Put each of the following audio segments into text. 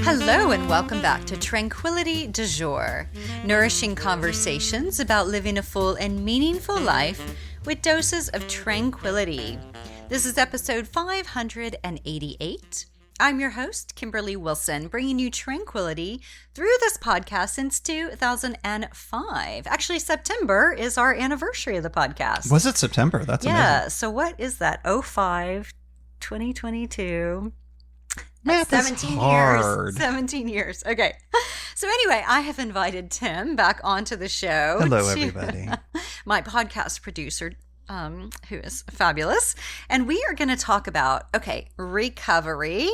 Hello and welcome back to Tranquility du Jour, nourishing conversations about living a full and meaningful life with doses of tranquility. This is episode 588. I'm your host, Kimberly Wilson, bringing you tranquility through this podcast since 2005. Actually, September is our anniversary of the podcast. Was it September? That's amazing. Yeah, so what is that? 2022. Math 17 is hard. years. 17 years. Okay. So anyway, I have invited Tim back onto the show. Hello, everybody. My podcast producer, who is fabulous. And we are going to talk about, recovery,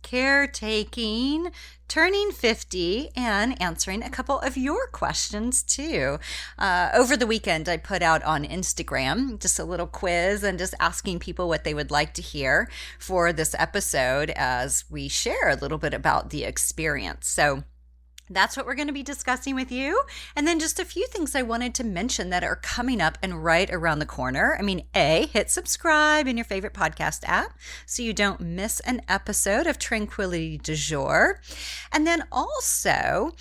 caretaking, turning 50, and answering a couple of your questions too. Over the weekend, I put out on Instagram just a little quiz and just asking people what they would like to hear for this episode as we share a little bit about the experience. So that's what we're going to be discussing with you. And then just a few things I wanted to mention that are coming up and right around the corner. I mean, hit subscribe in your favorite podcast app so you don't miss an episode of Tranquility du Jour. And then also,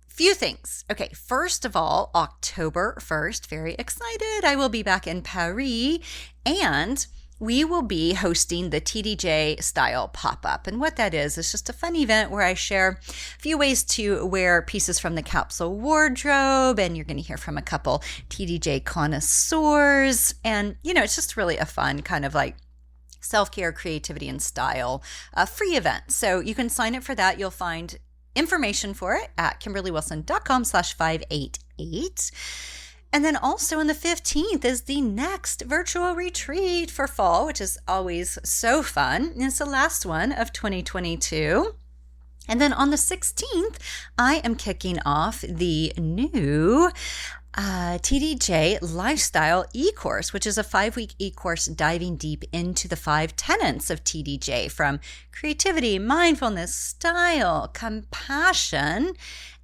few things. Okay, first of all, October 1st, very excited. I will be back in Paris and we will be hosting the TDJ style pop-up. And what that is just a fun event where I share a few ways to wear pieces from the capsule wardrobe. And you're going to hear from a couple TDJ connoisseurs. And, it's just really a fun kind of like self-care, creativity, and style free event. So you can sign up for that. You'll find information for it at kimberlywilson.com/588. And then also on the 15th is the next virtual retreat for fall, which is always so fun. And it's the last one of 2022. And then on the 16th, I am kicking off the new TDJ Lifestyle e-course, which is a 5-week e-course diving deep into the 5 tenets of TDJ, from creativity, mindfulness, style, compassion,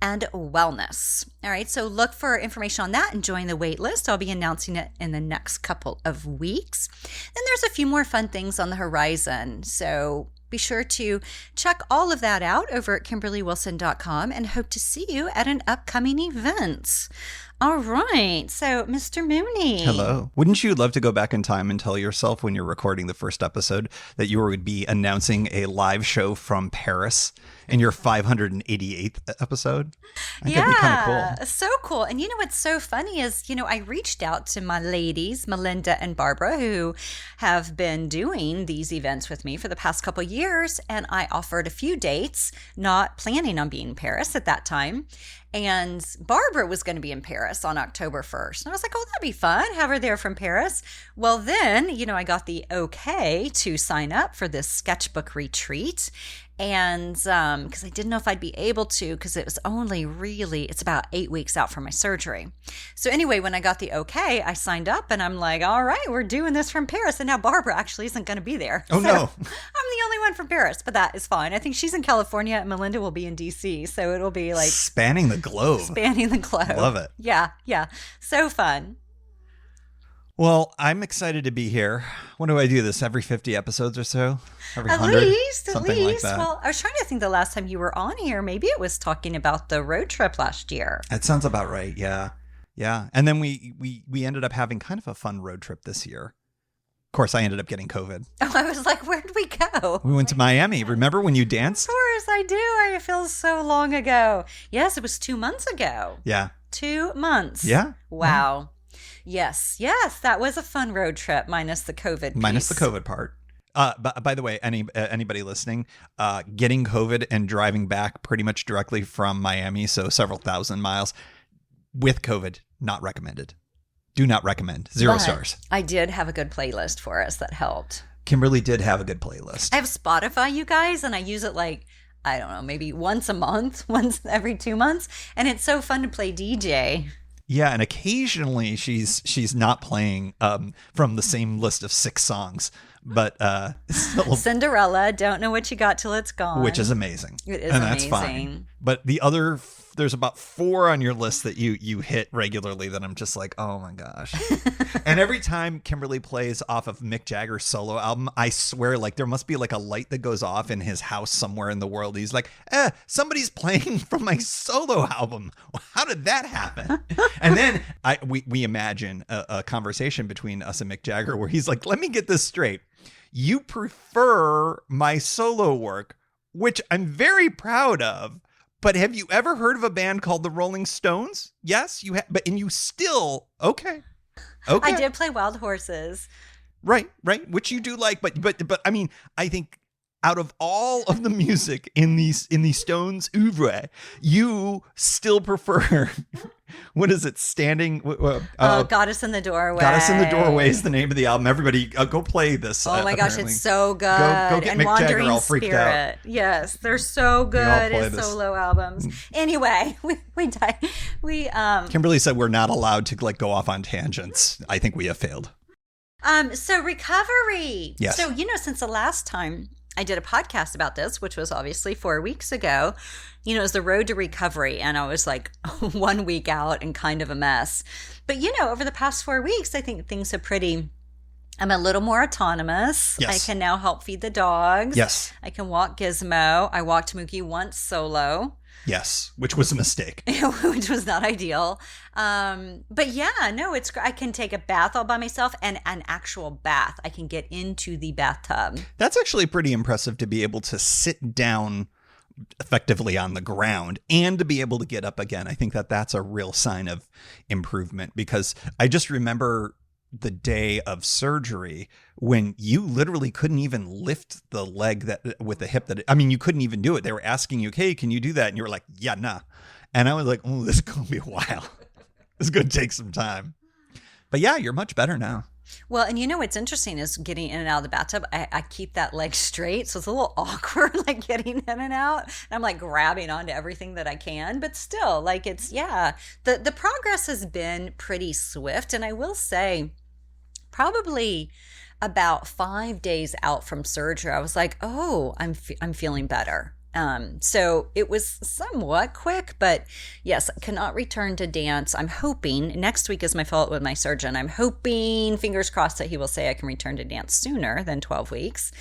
and wellness. All right, so look for information on that and join the waitlist. I'll be announcing it in the next couple of weeks. Then there's a few more fun things on the horizon, so be sure to check all of that out over at kimberlywilson.com and hope to see you at an upcoming event. All right. So, Mr. Mooney. Hello. Wouldn't you love to go back in time and tell yourself when you're recording the first episode that you would be announcing a live show from Paris in your 588th episode? I think that'd be kind of cool. So cool. And what's so funny is, I reached out to my ladies, Melinda and Barbara, who have been doing these events with me for the past couple of years. And I offered a few dates, not planning on being in Paris at that time. And Barbara was going to be in Paris on October 1st. And I was like, oh, that'd be fun. Have her there from Paris. Well, then, I got the okay to sign up for this sketchbook retreat. And because I didn't know if I'd be able to, because it was only it's about 8 weeks out from my surgery. So anyway, when I got the okay, I signed up and I'm like, all right, we're doing this from Paris. And now Barbara actually isn't going to be there. Oh, so no. I'm the only one from Paris, but that is fine. I think she's in California and Melinda will be in DC. So it'll be like spanning the globe. Love it. Yeah. So fun. Well, I'm excited to be here. When do I do this? Every 50 episodes or so? Every at 100? least. Like that. Well, I was trying to think the last time you were on here, maybe it was talking about the road trip last year. That sounds about right. Yeah. And then we ended up having kind of a fun road trip this year. Of course, I ended up getting COVID. Oh, I was like, where'd we go? We went to Miami. Remember when you danced? Of course I do. I feel so long ago. Yes, it was 2 months ago. Yeah. 2 months. Yeah. Wow. Yes, that was a fun road trip, minus the COVID piece. Minus the COVID part. By the way, anybody listening, getting COVID and driving back pretty much directly from Miami, so several thousand miles, with COVID, not recommended. Do not recommend. 0 stars. I did have a good playlist for us that helped. Kimberly did have a good playlist. I have Spotify, you guys, and I use it like, I don't know, maybe once a month, once every 2 months. And it's so fun to play DJ. Yeah, and occasionally she's not playing from the same list of 6 songs, but still, Cinderella, Don't Know What You Got Till It's Gone, which is amazing. It is and amazing. That's fine. But the other there's about 4 on your list that you hit regularly that I'm just like, oh my gosh. And every time Kimberly plays off of Mick Jagger's solo album, I swear, like, there must be like a light that goes off in his house somewhere in the world. He's like, somebody's playing from my solo album. How did that happen? And then we imagine a conversation between us and Mick Jagger where he's like, let me get this straight. You prefer my solo work, which I'm very proud of. But have you ever heard of a band called the Rolling Stones? Yes, you have. But and you still okay. I did play Wild Horses. Right, which you do like, but I mean, I think out of all of the music in the Stones oeuvre, you still prefer what is it? Standing Goddess in the Doorway. Goddess in the Doorway is the name of the album. Everybody go play this. Oh my gosh, it's so good. Go get and Mick Wandering Jagger all freaked Spirit. out. Yes, they're so good as this. solo albums. Anyway, we Kimberly said we're not allowed to like go off on tangents. I think we have failed. So recovery. Yes. So, since the last time I did a podcast about this, which was obviously 4 weeks ago, it was the road to recovery. And I was like 1 week out and kind of a mess. But, over the past 4 weeks, I think things have I'm a little more autonomous. Yes. I can now help feed the dogs. Yes. I can walk Gizmo. I walked Mookie once solo. Yes, which was a mistake. Which was not ideal. But yeah, no, I can take a bath all by myself, and an actual bath. I can get into the bathtub. That's actually pretty impressive to be able to sit down effectively on the ground and to be able to get up again. I think that's a real sign of improvement, because I just remember the day of surgery when you literally couldn't even lift the leg with the hip you couldn't even do it. They were asking you, hey, can you do that? And you were like, yeah, nah. And I was like, oh, this is going to be a while. It's going to take some time. But yeah, you're much better now. Well, and what's interesting is getting in and out of the bathtub. I keep that leg straight, so it's a little awkward, like getting in and out. And I'm like grabbing onto everything that I can, but still, like the progress has been pretty swift. And I will say, probably about 5 days out from surgery, I was like, oh, I'm feeling better. So it was somewhat quick, but yes, I cannot return to dance. I'm hoping next week is my follow-up with my surgeon. I'm hoping, fingers crossed, that he will say I can return to dance sooner than 12 weeks.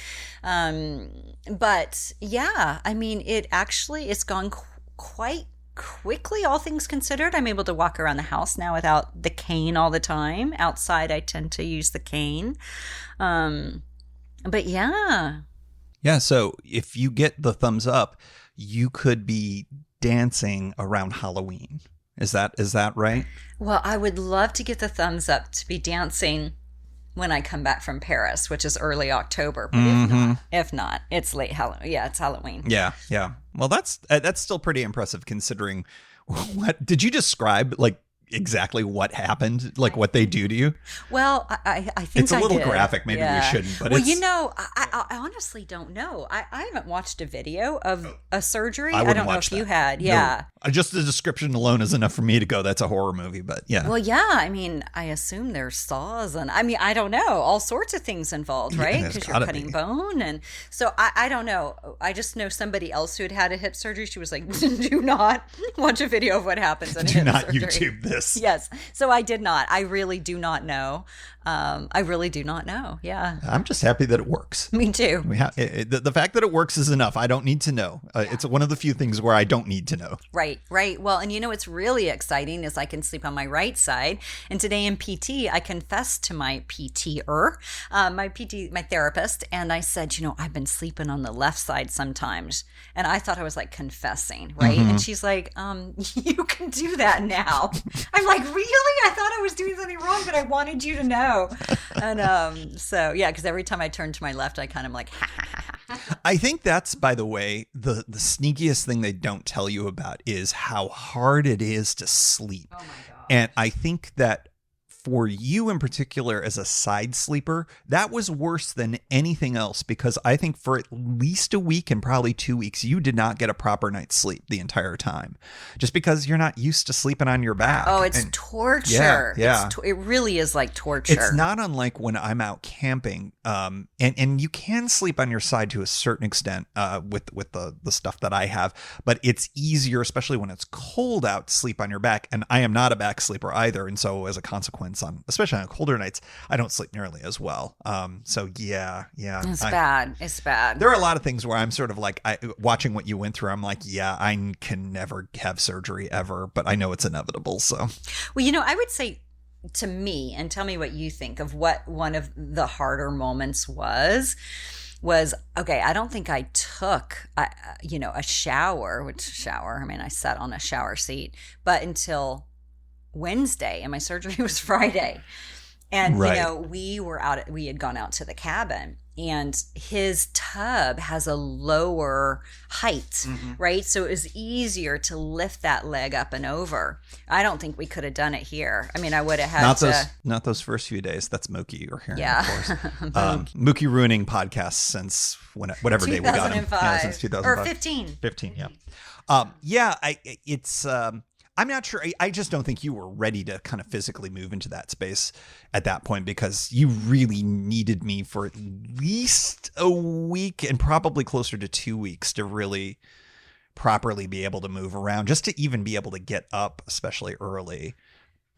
But yeah, I mean, it's gone quite quickly, all things considered. I'm able to walk around the house now without the cane all the time. Outside, I tend to use the cane. But yeah. Yeah, so if you get the thumbs up, you could be dancing around Halloween. Is that right? Well, I would love to get the thumbs up to be dancing when I come back from Paris, which is early October. But if not, it's late Halloween. Yeah, it's Halloween. Yeah. Well, that's still pretty impressive considering what did you describe, like exactly what happened, like what they do to you? Well, I think it's a little graphic. Maybe we shouldn't. But I honestly don't know. I haven't watched a video of a surgery. I don't know if you had. Yeah. No, just the description alone is enough for me to go, that's a horror movie. But yeah. Well, yeah. I mean, I assume there's saws and I don't know, all sorts of things involved, right? Because you're cutting bone, and so I don't know. I just know somebody else who had a hip surgery. She was like, "Do not watch a video of what happens in a hip surgery. Do not YouTube this." Yes. So I did not. I really do not know. I really do not know. Yeah. I'm just happy that it works. Me too. The fact that it works is enough. I don't need to know. It's one of the few things where I don't need to know. Right. Well, and what's really exciting is I can sleep on my right side. And today in PT, I confessed to my PT-er, my therapist, and I said, I've been sleeping on the left side sometimes. And I thought I was like confessing, right? Mm-hmm. And she's like, you can do that now. I'm like, really? I thought I was doing something wrong, but I wanted you to know. And so, yeah, because every time I turn to my left, I kind of like, ha, ha, ha, ha. I think that's, by the way, the sneakiest thing they don't tell you about is how hard it is to sleep. Oh my God. And I think that for you in particular as a side sleeper, that was worse than anything else, because I think for at least a week and probably 2 weeks, you did not get a proper night's sleep the entire time, just because you're not used to sleeping on your back. Oh, it's torture. Yeah. It really is like torture. It's not unlike when I'm out camping, and you can sleep on your side to a certain extent with the stuff that I have, but it's easier, especially when it's cold out, to sleep on your back. And I am not a back sleeper either, and so as a consequence, especially on colder nights, I don't sleep nearly as well. So yeah, it's bad. It's bad. There are a lot of things where I'm sort of like, watching what you went through, I'm like, yeah, I can never have surgery ever, but I know it's inevitable. So, well, I would say, to me, and tell me what you think of what one of the harder moments was okay, I don't think I took a shower, I mean, I sat on a shower seat, but until Wednesday, and my surgery was Friday. And right. We had gone out to the cabin, and his tub has a lower height, right? So it was easier to lift that leg up and over. I don't think we could have done it here. I mean, I would have had not those first few days. That's Mookie you're hearing, yeah. Of course. Mookie ruining podcasts since whatever day we got him. Yeah, since 2005. Or 15. 15, yeah. I'm not sure. I just don't think you were ready to kind of physically move into that space at that point, because you really needed me for at least a week and probably closer to 2 weeks to really properly be able to move around, just to even be able to get up, especially early.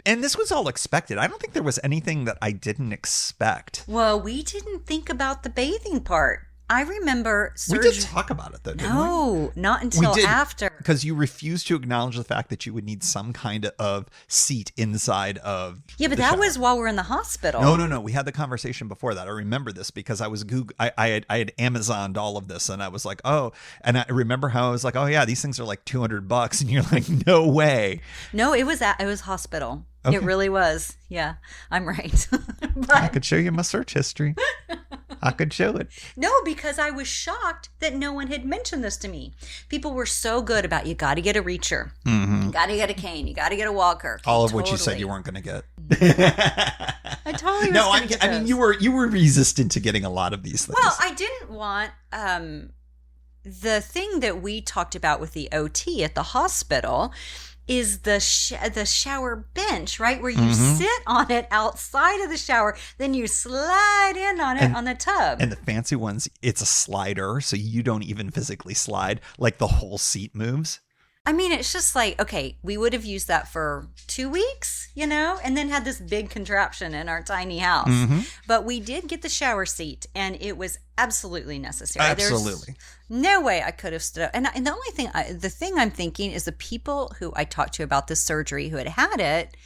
And this was all expected. I don't think there was anything that I didn't expect. Well, we didn't think about the bathing part. I remember surgery. We did talk about it, though, didn't we? No, not until after. Because you refused to acknowledge the fact that you would need some kind of seat inside of Yeah, but that was while we're in the hospital. No. We had the conversation before that. I remember this because I was I had Amazoned all of this, and I was like, oh, and I remember how I was like, oh yeah, these things are like $200, and you're like, no way. No, it was hospital. Okay. It really was. Yeah, I'm right. But I could show you my search history. I could show it. No, because I was shocked that no one had mentioned this to me. People were so good about, you got to get a reacher. You got to get a cane. You got to get a walker. All of which you said you weren't going to get. I totally was. No, I mean, you were resistant to getting a lot of these things. Well, I didn't want the thing that we talked about with the OT at the hospital is the shower bench, right? Where you sit on it outside of the shower, then you slide in on it on the tub. And the fancy ones, it's a slider, so you don't even physically slide, like the whole seat moves. I mean, it's just like, okay, we would have used that for 2 weeks, and then had this big contraption in our tiny house. But we did get the shower seat, and it was absolutely necessary. Absolutely. There's no way I could have stood up. And the only thing, the thing I'm thinking is the people who I talked to about this surgery who had it,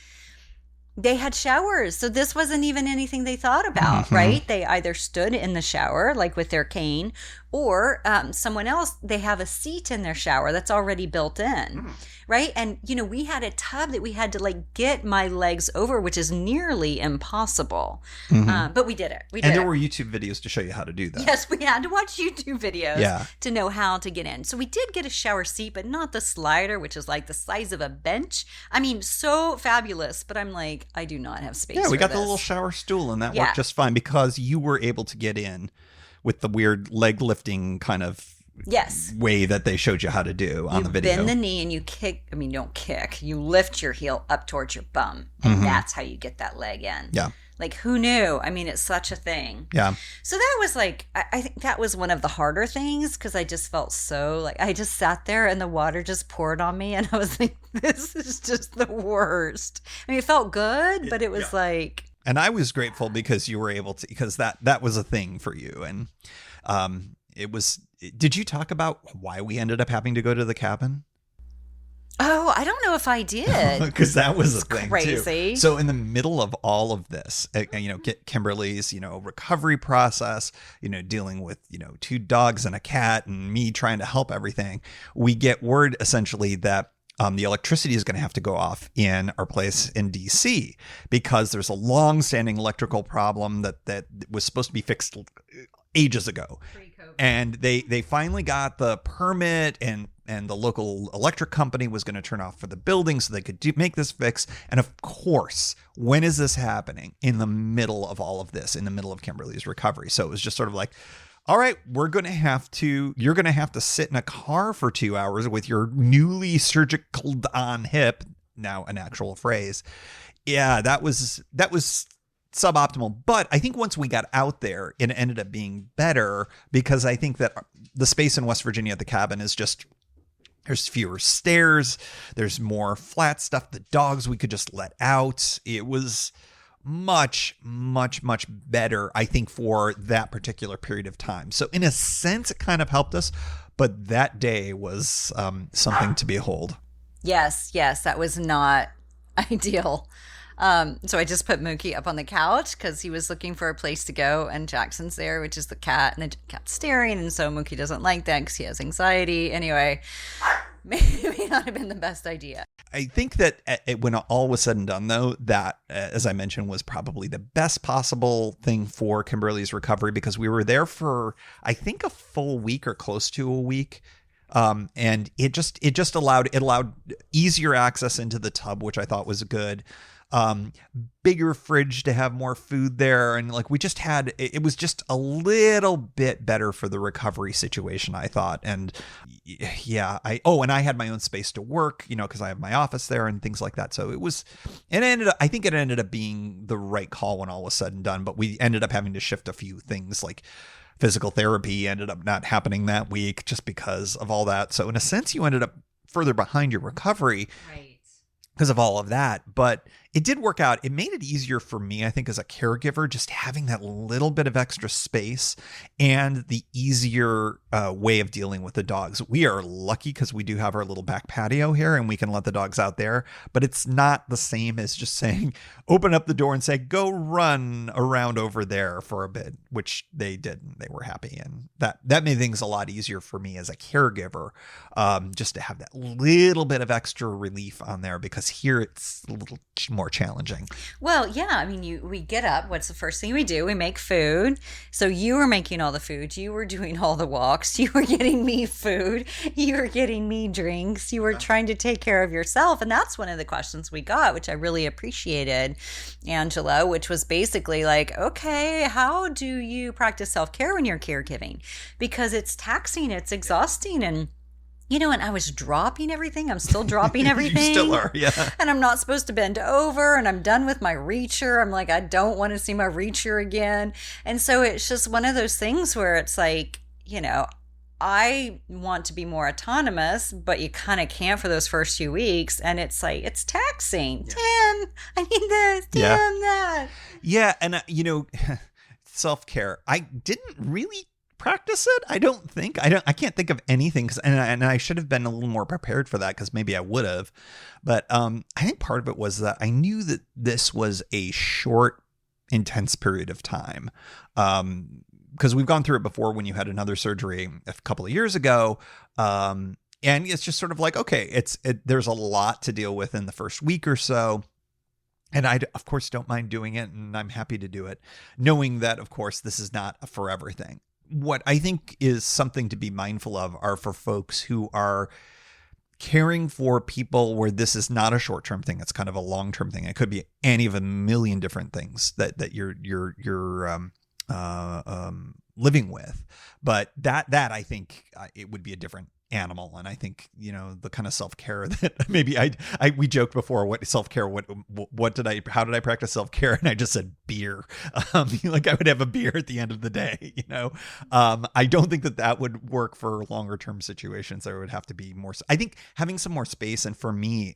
they had showers. So this wasn't even anything they thought about, right? They either stood in the shower, like with their cane, or someone else, they have a seat in their shower that's already built in, right? And, we had a tub that we had to get my legs over, which is nearly impossible. But we did it. And there were YouTube videos to show you how to do that. Yes, we had to watch YouTube videos to know how to get in. So we did get a shower seat, but not the slider, which is like the size of a bench. I mean, so fabulous, but I'm like, I do not have space for this. Yeah, we got the little shower stool, and that worked just fine because you were able to get in with the weird leg lifting kind of way that they showed you how to do on the video. You bend the knee and you kick. I mean, don't kick. You lift your heel up towards your bum, and that's how you get that leg in. Yeah. Like, who knew? I mean, it's such a thing. Yeah. So that was I think that was one of the harder things, because I just felt so I just sat there and the water just poured on me, and I was like, this is just the worst. I mean, it felt good, but it was like. And I was grateful because you were able to, because that was a thing for you. And it was, did you talk about why we ended up having to go to the cabin? Oh, I don't know if I did. Because that was a thing crazy. Too. So in the middle of all of this, get Kimberly's, recovery process, dealing with, 2 dogs and a cat and me trying to help everything, we get word essentially that the electricity is going to have to go off in our place in DC because there's a long-standing electrical problem that was supposed to be fixed ages ago. And they finally got the permit, and the local electric company was going to turn off for the building so they could make this fix. And of course, when is this happening? In the middle of all of this, in the middle of Kimberly's recovery. So it was just sort of like, all right, you're going to have to sit in a car for 2 hours with your newly surgical on hip, now an actual phrase. Yeah, that was suboptimal. But I think once we got out there, it ended up being better, because I think that the space in West Virginia at the cabin is just, there's fewer stairs, there's more flat stuff. The dogs we could just let out. It was much, much, much better, I think, for that particular period of time. So in a sense, it kind of helped us, but that day was something to behold. Yes, that was not ideal. So I just put Mookie up on the couch because he was looking for a place to go, and Jackson's there, which is the cat, and the cat's staring, and so Mookie doesn't like that because he has anxiety. Anyway, maybe not have been the best idea. I think that when all was said and done, though, that, as I mentioned, was probably the best possible thing for Kimberly's recovery, because we were there for, I think, a full week or close to a week. And it just allowed easier access into the tub, which I thought was good. Bigger fridge to have more food there. And like, it was just a little bit better for the recovery situation, I thought. And yeah, and I had my own space to work, cause I have my office there and things like that. So I think it ended up being the right call when all was said and done, but we ended up having to shift a few things, like physical therapy ended up not happening that week just because of all that. So in a sense, you ended up further behind your recovery. Right. Because of all of that. But it did work out. It made it easier for me, I think, as a caregiver, just having that little bit of extra space and the easier way of dealing with the dogs. We are lucky because we do have our little back patio here and we can let the dogs out there, but it's not the same as just saying, open up the door and say, go run around over there for a bit, which they did. And they were happy. And that made things a lot easier for me as a caregiver, just to have that little bit of extra relief on there, because here it's a little more challenging. Well, yeah. I mean, we get up. What's the first thing we do? We make food. So you were making all the food. You were doing all the walks. You were getting me food. You were getting me drinks. You were trying to take care of yourself. And that's one of the questions we got, which I really appreciated, Angela, which was basically like, okay, how do you practice self-care when you're caregiving? Because it's taxing, it's exhausting, and and I was dropping everything. I'm still dropping everything. You still are, yeah. And I'm not supposed to bend over, and I'm done with my reacher. I'm like, I don't want to see my reacher again. And so it's just one of those things where it's like, I want to be more autonomous, but you kind of can't for those first few weeks. And it's like, it's taxing. Yeah. Tim, I need this. Tim, that. Yeah. And, self-care. I didn't really practice it. I don't think. I can't think of anything, and I should have been a little more prepared for that, because maybe I would have. But I think part of it was that I knew that this was a short, intense period of time. Because we've gone through it before when you had another surgery a couple of years ago. And it's just sort of like, okay, there's a lot to deal with in the first week or so. And I, of course, don't mind doing it, and I'm happy to do it, knowing that, of course, this is not a forever thing. What I think is something to be mindful of are for folks who are caring for people where this is not a short-term thing. It's kind of a long-term thing. It could be any of a million different things that you're living with. But that I think it would be a different animal. And I think, the kind of self-care that maybe we joked before, what self-care, how did I practice self-care? And I just said beer. Like I would have a beer at the end of the day, I don't think that would work for longer term situations. There would have to be more. I think having some more space, and for me,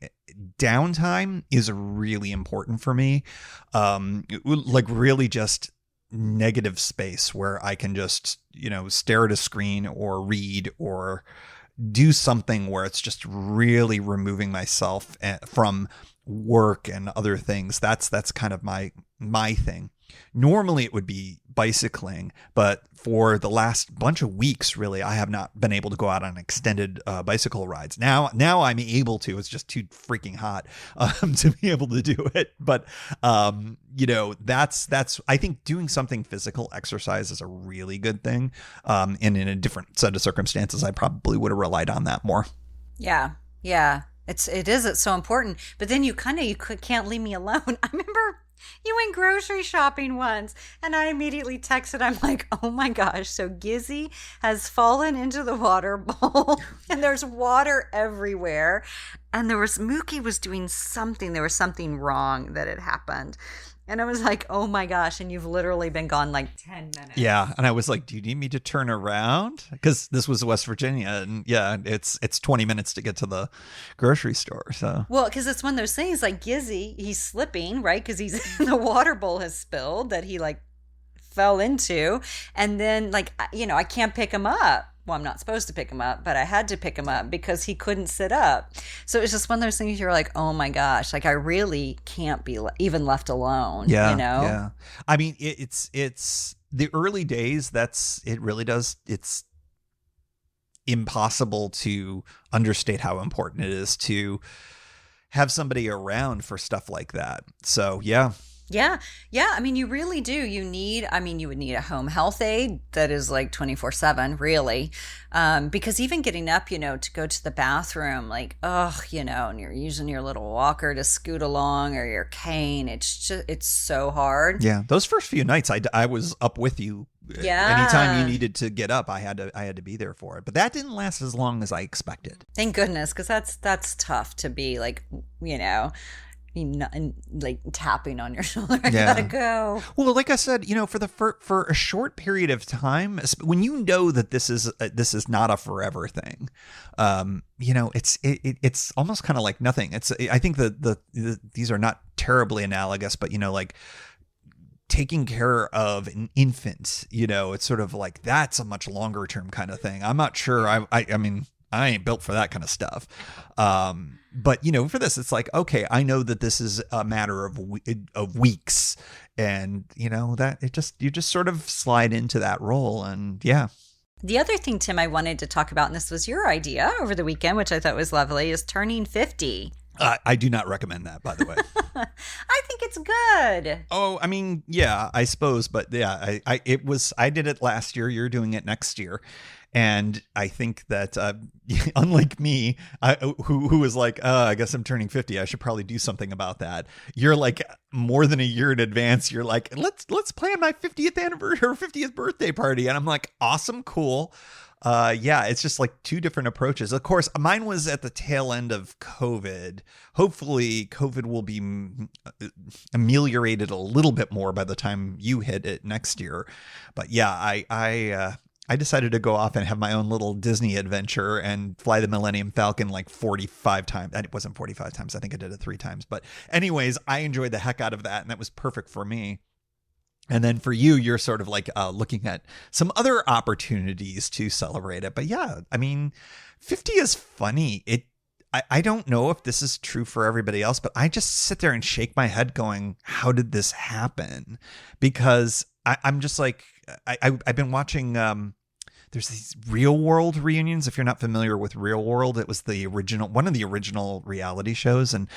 downtime is really important for me. Like really just negative space where I can just, stare at a screen or read or do something where it's just really removing myself from work and other things. That's kind of my thing. Normally it would be bicycling, but for the last bunch of weeks, really, I have not been able to go out on extended bicycle rides. Now I'm able to. It's just too freaking hot to be able to do it. But that's I think doing something physical, exercise, is a really good thing. And in a different set of circumstances, I probably would have relied on that more. Yeah. It's so important. But then you can't leave me alone. I remember you went grocery shopping once, and I immediately texted. I'm like, oh my gosh, so Gizzy has fallen into the water bowl, and there's water everywhere. And Mookie was doing something. There was something wrong that had happened. And I was like, oh my gosh, and you've literally been gone like 10 minutes. Yeah, and I was like, do you need me to turn around? Because this was West Virginia, and yeah, it's 20 minutes to get to the grocery store. So well, because it's one of those things like Gizzy, he's slipping, right? Because the water bowl has spilled that he like fell into. And then like, I can't pick him up. Well, I'm not supposed to pick him up, but I had to pick him up because he couldn't sit up. So it was just one of those things you're like, oh my gosh, like I really can't be even left alone. Yeah. Yeah. I mean, it's the early days. It's impossible to understate how important it is to have somebody around for stuff like that. So, yeah. Yeah. I mean, you really do. You would need a home health aide that is like 24/7, really. Because even getting up, to go to the bathroom, like, and you're using your little walker to scoot along or your cane. It's so hard. Yeah. Those first few nights, I was up with you. Yeah. Anytime you needed to get up, I had to be there for it. But that didn't last as long as I expected. Thank goodness, because that's tough to be like, like tapping on your shoulder. I gotta go. Well, like I said, for a short period of time, when you know that this is not a forever thing, it's almost kind of like nothing. I think these are not terribly analogous, but like taking care of an infant, it's sort of like that's a much longer term kind of thing. I'm not sure. I mean, I ain't built for that kind of stuff. But for this, it's like, okay, I know that this is a matter of weeks, and that you just sort of slide into that role, and yeah. The other thing, Tim, I wanted to talk about, and this was your idea over the weekend, which I thought was lovely, is turning 50. I do not recommend that, by the way. I think it's good. Oh, I mean, yeah, I suppose, but yeah, I did it last year. You're doing it next year. And I think that unlike me, who was like, I guess I'm turning 50. I should probably do something about that. You're like more than a year in advance. You're like, let's plan my 50th anniversary or 50th birthday party. And I'm like, awesome, cool. Yeah, it's just like two different approaches. Of course, mine was at the tail end of COVID. Hopefully, COVID will be ameliorated a little bit more by the time you hit it next year. But yeah, I decided to go off and have my own little Disney adventure and fly the Millennium Falcon like 45 times. And it wasn't 45 times. I think I did it 3 times. But anyways, I enjoyed the heck out of that. And that was perfect for me. And then for you, you're sort of like looking at some other opportunities to celebrate it. But yeah, I mean, 50 is funny. I don't know if this is true for everybody else, but I just sit there and shake my head going, how did this happen? Because I'm just like, I've been watching, there's these Real World reunions. If you're not familiar with Real World, it was one of the original reality shows, and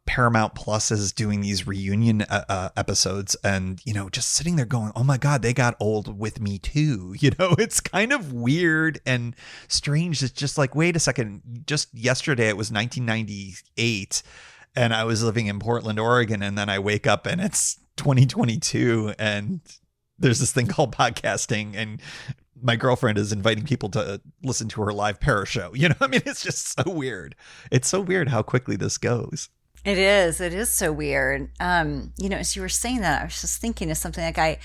Paramount Plus is doing these reunion episodes, and just sitting there going, oh my God, they got old with me too. It's kind of weird and strange. It's just like, wait a second, just yesterday it was 1998 and I was living in Portland, Oregon, and then I wake up and it's 2022 and there's this thing called podcasting, and my girlfriend is inviting people to listen to her live para show. I mean, it's just so weird. It's so weird how quickly this goes. It is so weird. As you were saying that, I was just thinking of something like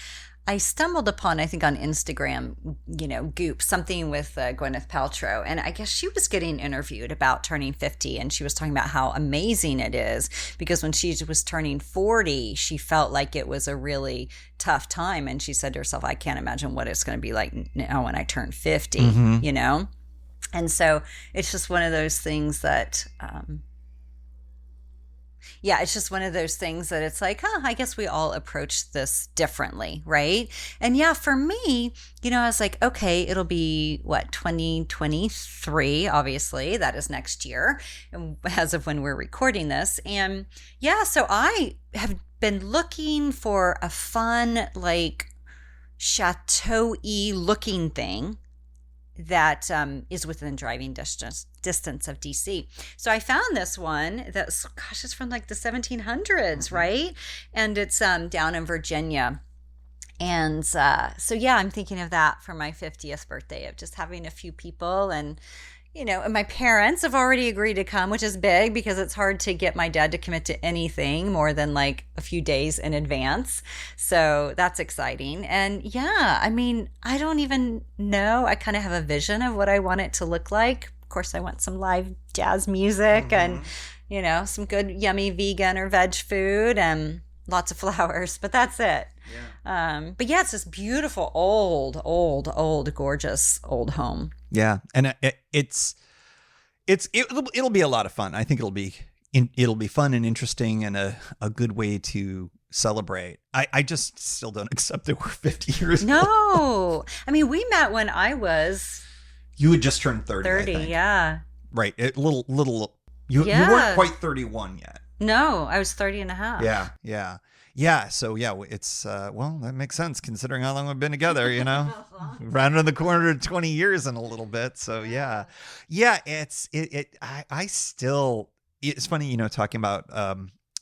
I stumbled upon, I think on Instagram, Goop, something with Gwyneth Paltrow. And I guess she was getting interviewed about turning 50. And she was talking about how amazing it is because when she was turning 40, she felt like it was a really tough time. And she said to herself, I can't imagine what it's going to be like now when I turn 50, And so it's just one of those things that Yeah, it's just one of those things that it's like, huh, I guess we all approach this differently, right? And yeah, for me, I was like, okay, it'll be what, 2023, obviously, that is next year, as of when we're recording this. And yeah, so I have been looking for a fun, like, chateau-y looking thing that is within driving distance of DC. So I found this one that's, gosh, it's from like the 1700s, right? And it's down in Virginia. And so yeah, I'm thinking of that for my 50th birthday, of just having a few people, and and my parents have already agreed to come, which is big because it's hard to get my dad to commit to anything more than like a few days in advance. So that's exciting. And yeah, I mean, I don't even know. I kind of have a vision of what I want it to look like. Of course, I want some live jazz music and, some good yummy vegan or veg food and lots of flowers, but that's it. Yeah. But yeah, it's this beautiful, old, gorgeous old home. Yeah, and it'll be a lot of fun. I think it'll be fun and interesting and a good way to celebrate. I just still don't accept that we're 50 years old. No, I mean, we met when I was. You had just turned 30. 30, I think. Yeah. Right, you weren't quite 31 yet. No, I was 30 and a half. Yeah. So yeah, it's that makes sense considering how long we've been together, rounding the corner to 20 years in a little bit. So yeah, I still, it's funny, talking about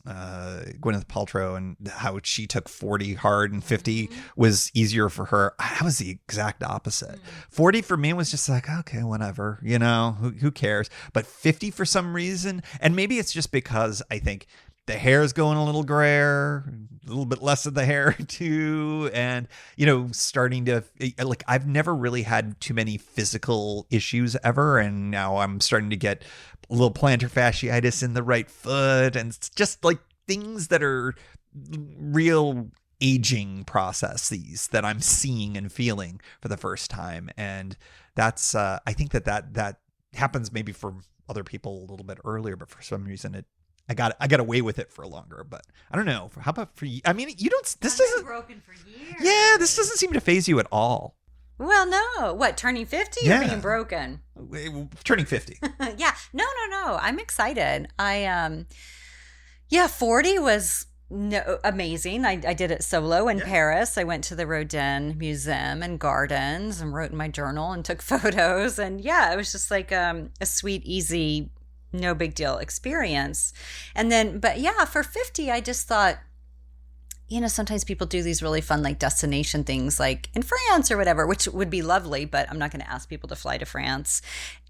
Gwyneth Paltrow and how she took 40 hard and 50 was easier for her. I was the exact opposite. 40 for me was just like, okay, whatever, who cares? But 50 for some reason, and maybe it's just because I think the hair is going a little grayer, a little bit less of the hair too. And, starting to, like, I've never really had too many physical issues ever. And now I'm starting to get a little plantar fasciitis in the right foot. And it's just like things that are real aging processes that I'm seeing and feeling for the first time. And that's, I think that happens maybe for other people a little bit earlier, but for some reason I got away with it for longer, but I don't know. How about for you? I mean, this doesn't broken for years. Yeah, this doesn't seem to faze you at all. Well, no. What, turning 50 or being broken? Turning 50. Yeah. No. I'm excited. 40 was amazing. I did it solo in Paris. I went to the Rodin Museum and Gardens and wrote in my journal and took photos. And yeah, it was just like a sweet, easy, no big deal experience. And then, but yeah, for 50, I just thought, sometimes people do these really fun, like, destination things, like in France or whatever, which would be lovely, but I'm not going to ask people to fly to France.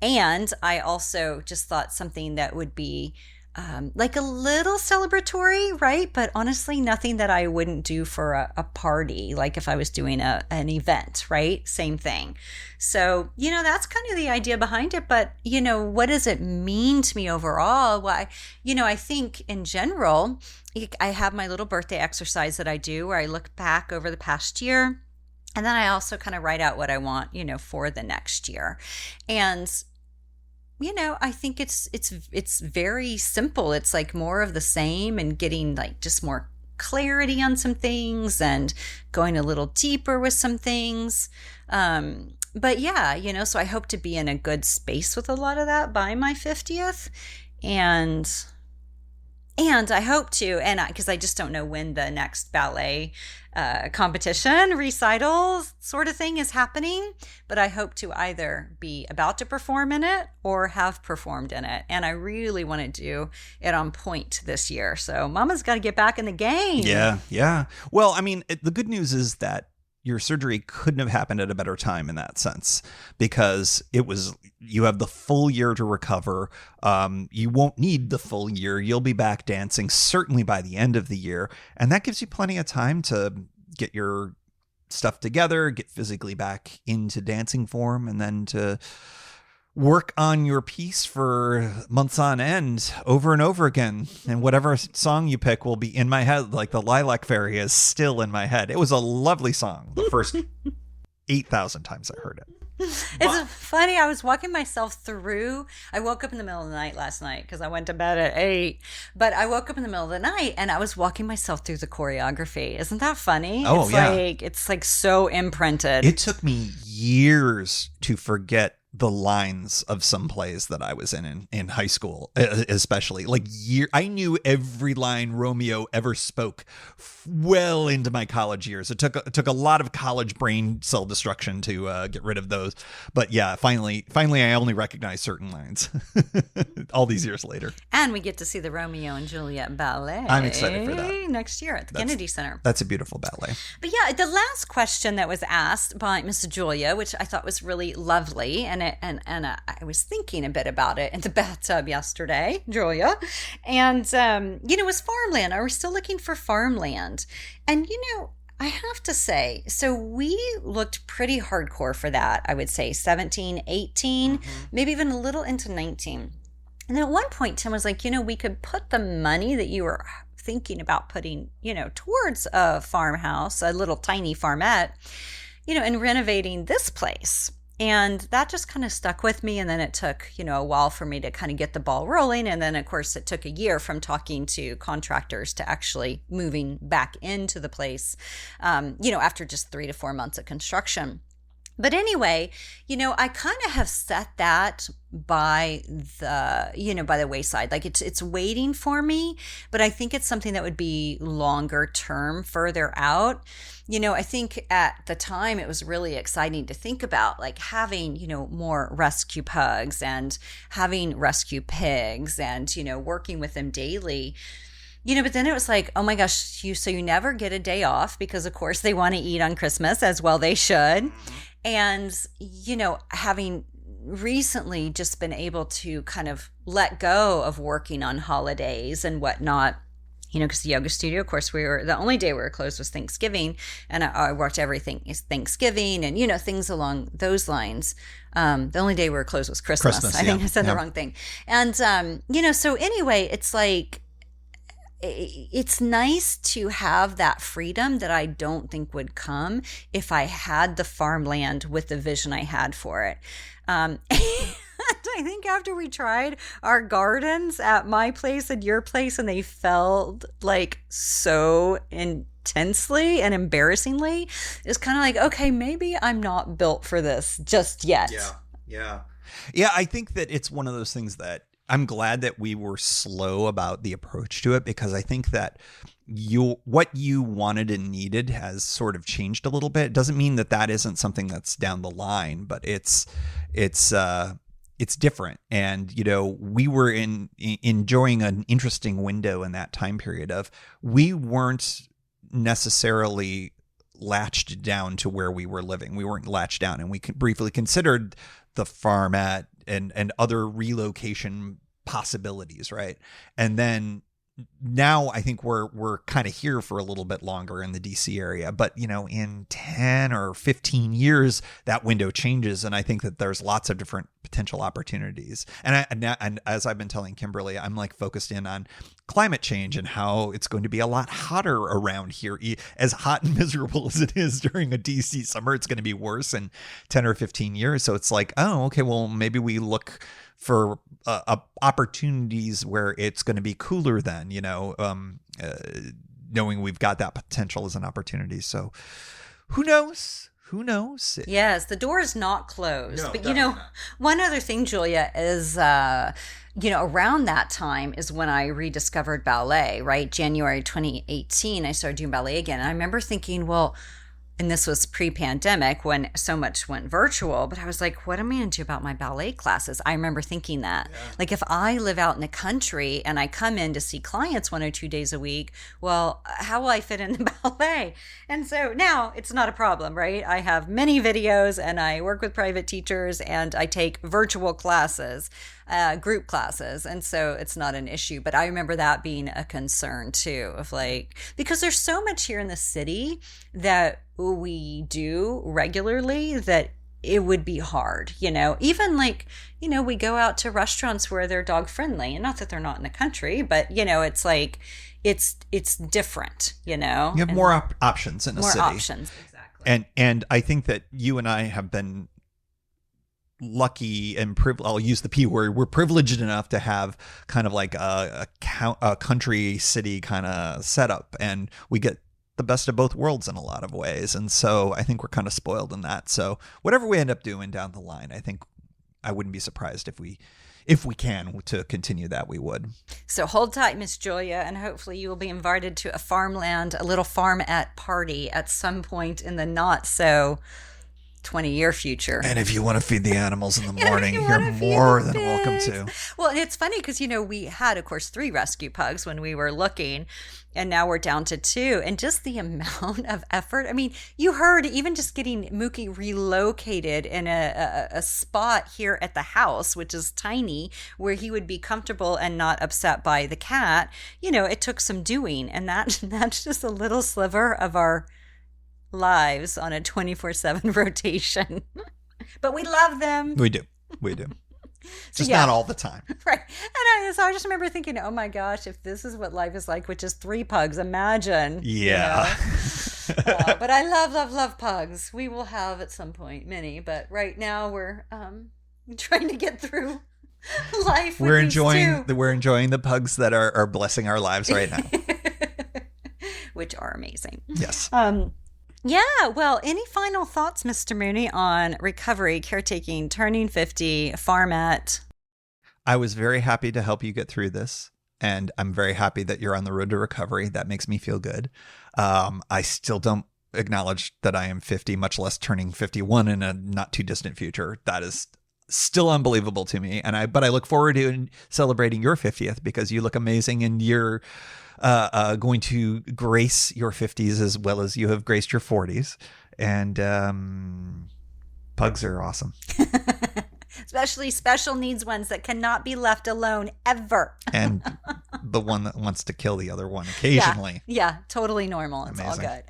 And I also just thought something that would be like a little celebratory, right? But honestly, nothing that I wouldn't do for a party, like if I was doing an event, right? Same thing. So, that's kind of the idea behind it. But, what does it mean to me overall? Why, I think in general, I have my little birthday exercise that I do where I look back over the past year. And then I also kind of write out what I want, for the next year. And I think it's very simple. It's like more of the same and getting like just more clarity on some things and going a little deeper with some things. But yeah, so I hope to be in a good space with a lot of that by my 50th. And I hope to, and because I just don't know when the next ballet competition, recital sort of thing is happening, but I hope to either be about to perform in it or have performed in it. And I really want to do it on point this year. So Mama's got to get back in the game. Yeah. Well, I mean, the good news is that your surgery couldn't have happened at a better time in that sense, because you have the full year to recover. You won't need the full year. You'll be back dancing certainly by the end of the year. And that gives you plenty of time to get your stuff together, get physically back into dancing form, and then to work on your piece for months on end over and over again. And whatever song you pick will be in my head. Like the Lilac Fairy is still in my head. It was a lovely song the first 8,000 times I heard it. It's funny. I was walking myself through. I woke up in the middle of the night last night because I went to bed at 8. But I woke up in the middle of the night and I was walking myself through the choreography. Isn't that funny? Oh, it's yeah. It's like so imprinted. It took me years to forget the lines of some plays that I was in high school, especially. Like I knew every line Romeo ever spoke well into my college years. It took a lot of college brain cell destruction to get rid of those. But yeah, finally, I only recognize certain lines all these years later. And we get to see the Romeo and Juliet ballet. I'm excited for that. Next year at the Kennedy Center. That's a beautiful ballet. But yeah, the last question that was asked by Miss Julia, which I thought was really lovely, and I was thinking a bit about it in the bathtub yesterday, Julia, and was farmland. Are we still looking for farmland? And I have to say, so we looked pretty hardcore for that. I would say 17, 18, maybe even a little into 19. And then at one point, Tim was like, we could put the money that you were thinking about putting, towards a farmhouse, a little tiny farmette, and renovating this place. And that just kind of stuck with me. And then it took, a while for me to kind of get the ball rolling. And then, of course, it took a year from talking to contractors to actually moving back into the place, after just 3 to 4 months of construction. But anyway, I kind of have set that by the wayside. Like it's waiting for me, but I think it's something that would be longer term, further out. I think at the time it was really exciting to think about like having, more rescue pugs and having rescue pigs and, working with them daily. But then it was like, oh my gosh, so you never get a day off because of course they want to eat on Christmas, as well they should. And, having recently just been able to kind of let go of working on holidays and whatnot, because the yoga studio, of course, the only day we were closed was Thanksgiving, and I worked everything is Thanksgiving and, things along those lines. The only day we were closed was Christmas. I think I said the wrong thing. And, so anyway, it's like, it's nice to have that freedom that I don't think would come if I had the farmland with the vision I had for it. And I think after we tried our gardens at my place and your place, and they felt like so intensely and embarrassingly, it's kind of like, okay, maybe I'm not built for this just yet. Yeah. I think that it's one of those things that I'm glad that we were slow about the approach to it, because I think that what you wanted and needed has sort of changed a little bit. It doesn't mean that isn't something that's down the line, but it's different. And, we were enjoying an interesting window in that time period of we weren't necessarily latched down to where we were living. We weren't latched down, and we briefly considered the farmette and other relocation possibilities, right? And then now I think we're kind of here for a little bit longer in the DC area, but in 10 or 15 years that window changes, and I think that there's lots of different potential opportunities. And as I've been telling Kimberly, I'm like focused in on climate change and how it's going to be a lot hotter around here. As hot and miserable as it is during a DC summer, it's going to be worse in 10 or 15 years. So it's like, oh, okay, well, maybe we look for opportunities where it's going to be cooler then, knowing we've got that potential as an opportunity. So who knows? Yes, the door is not closed. No, but, one other thing, Julia, is, around that time is when I rediscovered ballet, right? January 2018, I started doing ballet again. And I remember thinking, well, and this was pre-pandemic when so much went virtual, but I was like, what am I going to do about my ballet classes? I remember thinking that. Yeah. Like if I live out in the country and I come in to see clients 1 or 2 days a week, well, how will I fit in the ballet? And so now it's not a problem, right? I have many videos and I work with private teachers and I take virtual classes, group classes. And so it's not an issue. But I remember that being a concern too, of like, because there's so much here in the city that we do regularly that it would be hard, even like, we go out to restaurants where they're dog friendly, and not that they're not in the country, but it's like, it's different, you have more options in a city. More options. Exactly. And I think that you and I have been lucky and I'll use the P word. We're privileged enough to have kind of like a country city kind of setup, and we get the best of both worlds in a lot of ways. And so I think we're kind of spoiled in that. So whatever we end up doing down the line, I think I wouldn't be surprised if we can to continue that, we would. So hold tight, Miss Julia, and hopefully you will be invited to a little farmette party at some point in the not so 20-year future. And if you want to feed the animals in the morning, you're more than welcome to. Well, and it's funny because, we had, of course, 3 rescue pugs when we were looking, and now we're down to 2. And just the amount of effort. I mean, you heard even just getting Mookie relocated in a spot here at the house, which is tiny, where he would be comfortable and not upset by the cat. It took some doing, and that's just a little sliver of our lives on a 24/7 rotation. But we love them. We do. Just not all the time. Right. And so I just remember thinking, oh my gosh, if this is what life is like, which is 3 pugs, imagine. Yeah. But I love pugs. We will have at some point many, but right now we're trying to get through life. We're enjoying the pugs that are blessing our lives right now. Which are amazing. Yes. Yeah, well, any final thoughts, Mr. Mooney, on recovery, caretaking, turning 50, farmette? I was very happy to help you get through this, and I'm very happy that you're on the road to recovery. That makes me feel good. I still don't acknowledge that I am 50, much less turning 51 in a not too distant future. That is still unbelievable to me, but I look forward to celebrating your 50th because you look amazing, and you're going to grace your 50s as well as you have graced your 40s. And pugs are awesome. Especially special needs ones that cannot be left alone ever. And the one that wants to kill the other one occasionally. Yeah, totally normal. It's amazing. All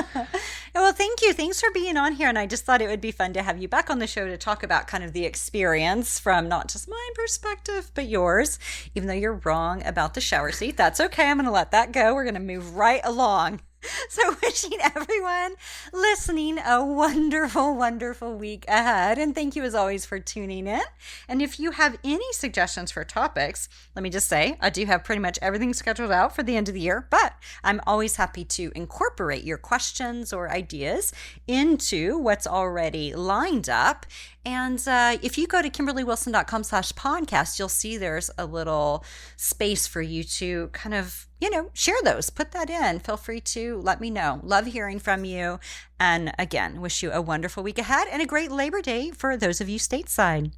good. Well, thank you. Thanks for being on here. And I just thought it would be fun to have you back on the show to talk about kind of the experience from not just my perspective, but yours. Even though you're wrong about the shower seat, that's okay. I'm going to let that go. We're going to move right along. So wishing everyone listening a wonderful, wonderful week ahead. And thank you as always for tuning in. And if you have any suggestions for topics, let me just say, I do have pretty much everything scheduled out for the end of the year, but I'm always happy to incorporate your questions or ideas into what's already lined up. And if you go to KimberlyWilson.com/podcast, you'll see there's a little space for you to kind of, share those, put that in. Feel free to let me know. Love hearing from you. And again, wish you a wonderful week ahead and a great Labor Day for those of you stateside.